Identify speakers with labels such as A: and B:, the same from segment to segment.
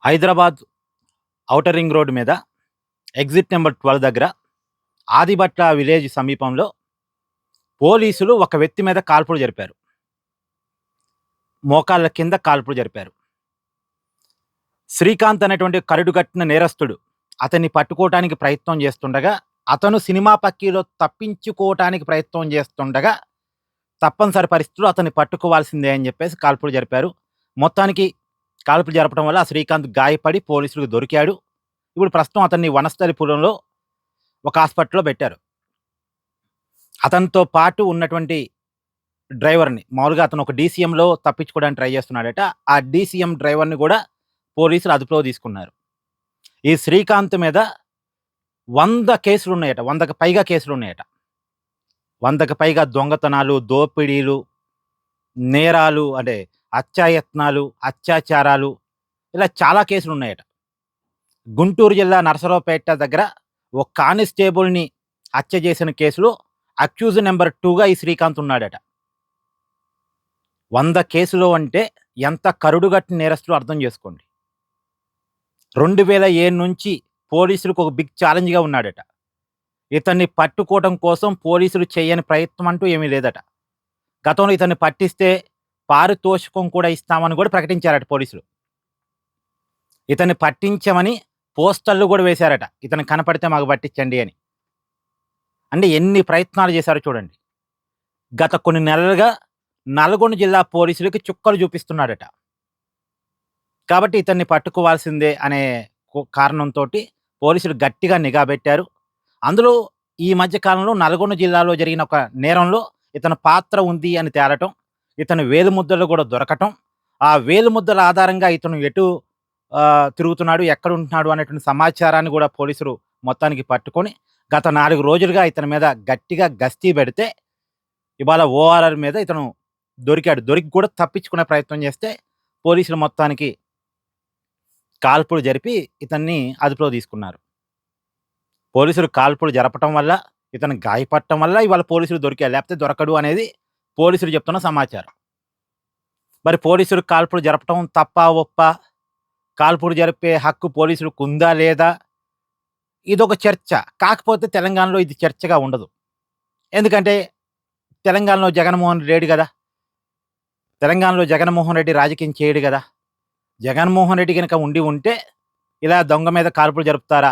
A: Hyderabad outer ring road మీద exit number 12 దగ్గర Adibatla village సమీపంలో పోలీసులు ఒక వ్యక్తి మీద కాల్పులు జరిపారు. మోకాళ్ళ కింద కాల్పులు జరిపారు. శ్రీకాంత్ అనేటువంటి కరడుగట్టిన నేరస్తుడు అతన్ని పట్టుకోవటానికి ప్రయత్నం చేస్తుండగా, అతను సినిమా పక్కీలో తప్పించుకోవటానికి ప్రయత్నం చేస్తుండగా, తప్పనిసరి పరిస్థితుల్లో అతన్ని పట్టుకోవాల్సిందే అని చెప్పేసి కాల్పులు జరిపారు. మొత్తానికి కాల్పులు జరపడం వల్ల శ్రీకాంత్ గాయపడి పోలీసులకు దొరికాడు. ఇప్పుడు ప్రస్తుతం అతన్ని వనస్థలిపురంలో ఒక హాస్పిటల్‌లో పెట్టారు. అతనితో పాటు ఉన్నటువంటి డ్రైవర్‌ని మామూలుగా అతను ఒక డీసీఎంలో తప్పించుకోవడానికి ట్రై చేస్తున్నాడట. ఆ డీసీఎం డ్రైవర్‌ని కూడా పోలీసులు అదుపులో తీసుకున్నారు. ఈ శ్రీకాంత్ మీద 100 కేసులున్నాయట. 100కి పైగా కేసులున్నాయట. 100కి పైగా దొంగతనాలు, దోపిడీలు, నేరాలు అంటే హత్యాయత్నాలు, అత్యాచారాలు ఇలా చాలా కేసులున్నాయట. గుంటూరు జిల్లా నరసరావుపేట దగ్గర ఒక కానిస్టేబుల్‌ని హత్య చేసిన కేసులో అక్యూజ్ నెంబర్ 2గా ఈ శ్రీకాంత్ ఉన్నాడట. 100 కేసులు అంటే ఎంత కరుడుగట్టిన నేరస్తులో అర్థం చేసుకోండి. 2007 నుంచి పోలీసులకు ఒక బిగ్ ఛాలెంజ్‌గా ఉన్నాడట. ఇతన్ని పట్టుకోవడం కోసం పోలీసులు చేయని ప్రయత్నం అంటూ ఏమీ లేదట. గతంలో ఇతన్ని పట్టిస్తే పారితోషికం కూడా ఇస్తామని కూడా ప్రకటించారట పోలీసులు. ఇతన్ని పట్టించమని పోస్టర్లు కూడా వేశారట. ఇతను కనపడితే మాకు పట్టించండి అని. అంటే ఎన్ని ప్రయత్నాలు చేశారో చూడండి. గత కొన్ని నెలలుగా నల్గొండ జిల్లా పోలీసులకి చుక్కలు చూపిస్తున్నాడట. కాబట్టి ఇతన్ని పట్టుకోవాల్సిందే అనే కారణంతోటి పోలీసులు గట్టిగా నిఘా పెట్టారు. అందులో ఈ మధ్య కాలంలో నల్గొండ జిల్లాలో జరిగిన ఒక నేరంలో ఇతని పాత్ర ఉంది అని తేలటం, ఇతని వేలిముద్రలు కూడా దొరకటం, ఆ వేలిముద్రల ఆధారంగా ఇతను ఎటు తిరుగుతున్నాడు, ఎక్కడ ఉంటున్నాడు అనేటువంటి సమాచారాన్ని కూడా పోలీసులు మొత్తానికి పట్టుకొని గత 4 రోజులుగా ఇతని మీద గట్టిగా గస్తీ పెడితే ఇవాళ ఓఆర్ఆర్ మీద ఇతను దొరికాడు. దొరికి కూడా తప్పించుకునే ప్రయత్నం చేస్తే పోలీసులు మొత్తానికి కాల్పులు జరిపి ఇతన్ని అదుపులో తీసుకున్నారు. పోలీసులు కాల్పులు జరపటం వల్ల, ఇతను గాయపడటం వల్ల ఇవాళ పోలీసులు దొరికారు. లేకపోతే దొరకడు అనేది పోలీసులు చెప్తున్న సమాచారం. మరి పోలీసులు కాల్పులు జరపటం తప్పా ఒప్పా? కాల్పులు జరిపే హక్కు పోలీసులకు ఉందా లేదా? ఇదొక చర్చ. కాకపోతే తెలంగాణలో ఇది చర్చగా ఉండదు. ఎందుకంటే తెలంగాణలో జగన్మోహన్ రెడ్డి లేడు కదా. తెలంగాణలో జగన్మోహన్ రెడ్డి రాజకీయం చేయడు కదా. జగన్మోహన్ రెడ్డి కనుక ఉండి ఉంటే ఇలా దొంగ మీద కాల్పులు జరుపుతారా?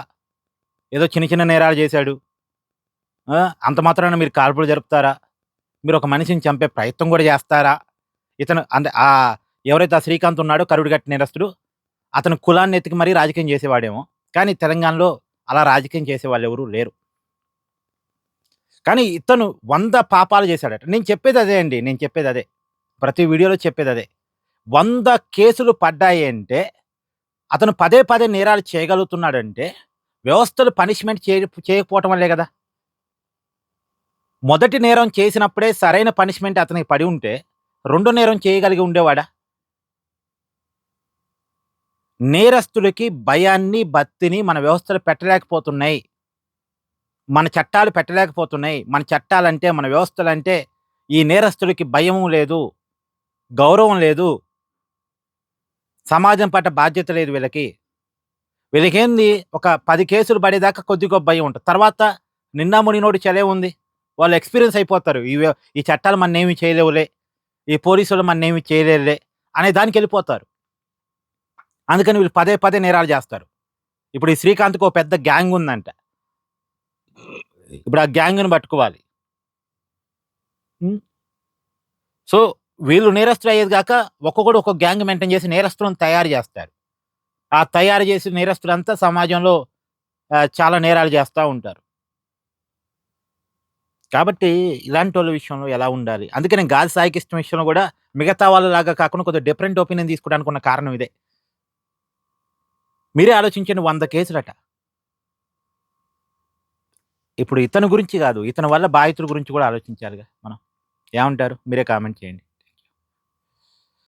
A: ఏదో చిన్న చిన్న నేరాలు చేశాడు, అంత మాత్రాన మీరు కాల్పులు జరుపుతారా? మీరు ఒక మనిషిని చంపే ప్రయత్నం కూడా చేస్తారా? ఇతను అంటే ఎవరైతే ఆ శ్రీకాంత్ ఉన్నాడో కరుడుగట్టిన నేరస్తుడు, అతను కులాన్ని ఎత్తికి మరీ రాజకీయం చేసేవాడేమో. కానీ తెలంగాణలో అలా రాజకీయం చేసేవాళ్ళు ఎవరూ లేరు. కానీ ఇతను 100 పాపాలు చేశాడట. నేను చెప్పేది అదే అండి. నేను చెప్పేది అదే. ప్రతి వీడియోలో చెప్పేది అదే. 100 కేసులు పడ్డాయి అంటే, అతను పదే పదే నేరాలు చేయగలుగుతున్నాడంటే వ్యవస్థలు పనిష్మెంట్ చేయకపోవటం వల్లే కదా. మొదటి నేరం చేసినప్పుడే సరైన పనిష్మెంట్ అతనికి పడి ఉంటే రెండో నేరం చేయగలిగి ఉండేవాడా? నేరస్తులకి భయాన్ని, భక్తిని మన వ్యవస్థలు పెట్టలేకపోతున్నాయి. మన చట్టాలు పెట్టలేకపోతున్నాయి. మన చట్టాలంటే, మన వ్యవస్థలంటే ఈ నేరస్తులకి భయము లేదు, గౌరవం లేదు, సమాజం పట్ల బాధ్యత లేదు వీళ్ళకి. వీళ్ళకేంది ఒక 10 కేసులు పడేదాకా కొద్దిగా భయం ఉంటుంది. తర్వాత నిన్న మునినోటి చలే ఉంది. వాళ్ళు ఎక్స్పీరియన్స్ అయిపోతారు. ఈ చట్టాలు మన్నేమి చేయలేవులే, ఈ పోలీసులు మన్నేమి చేయలేరులే అనే దానికి వెళ్ళిపోతారు. అందుకని వీళ్ళు పదే పదే నేరాలు చేస్తారు. ఇప్పుడు ఈ శ్రీకాంత్‌కి ఒక పెద్ద గ్యాంగ్ ఉందంట. ఇప్పుడు ఆ గ్యాంగ్‌ని పట్టుకోవాలి. సో వీళ్ళు నేరస్తులు అయ్యేది కాక ఒక్కొక్కడు ఒక్కొక్క గ్యాంగ్ మెయింటైన్ చేసి నేరస్తులను తయారు చేస్తారు. ఆ తయారు చేసిన నేరస్తులంతా సమాజంలో చాలా నేరాలు చేస్తూ ఉంటారు. కాబట్టి ఇలాంటి వాళ్ళ విషయంలో ఎలా ఉండాలి? అందుకే నేను గాలి సాయి కృష్ణ విషయంలో కూడా మిగతా వాళ్ళలాగా కాకుండా కొద్దిగా డిఫరెంట్ ఒపీనియన్ తీసుకోవడానికి ఉన్న కారణం ఇదే. మీరే ఆలోచించండి, 100 కేసులట. ఇప్పుడు ఇతని గురించి కాదు, ఇతని వల్ల బాధితుల గురించి కూడా ఆలోచించాలిగా మనం. ఏమంటారు? మీరే కామెంట్ చేయండి.